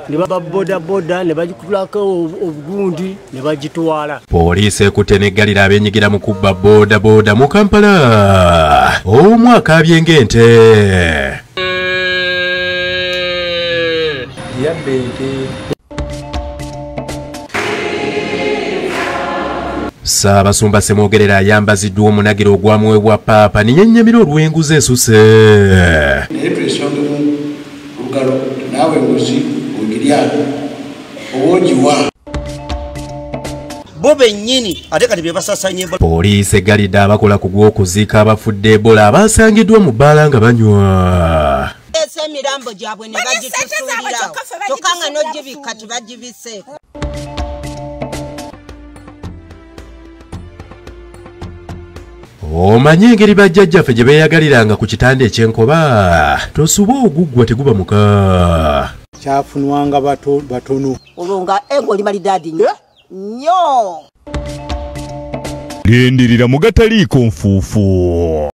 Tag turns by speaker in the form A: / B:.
A: ne baba boda boda ne bagikulako obugundi ne bagitwala.
B: Poliisi ekutte n'eggalira abeenyigira mu kubba boda boda mu Kampala omwaka abyengente. Ssaabasumba Ssemwogerera ayambaziddwa omunagiro ogwamuweebwa Paapa niyennyamira olw'enguzi esuse.
C: Naye twesongemu olugalo naawe enguzi ogirya owogiwa.
D: Bo bennyini ate kati bye basasanya Ebola.
B: Poliisi eggalidde abakola ku gw'okuziika abafudde Ebola abasangiddwa mu bbaala nga banywa.
E: Emirambo gyabwe ne bagitusuulirawo kyokka nga n'ogibikka tebagibiseeko.
B: Omanyi engeri bajjajjaffe gye beeyagaliranga ku kitanda eky'enkoba tosuba oguggwa teguba muka.
F: Kyafunwanga batono
E: Olwo nga ego limalidaadi nnyo.
G: Genderera mu gataliiko nfuufu.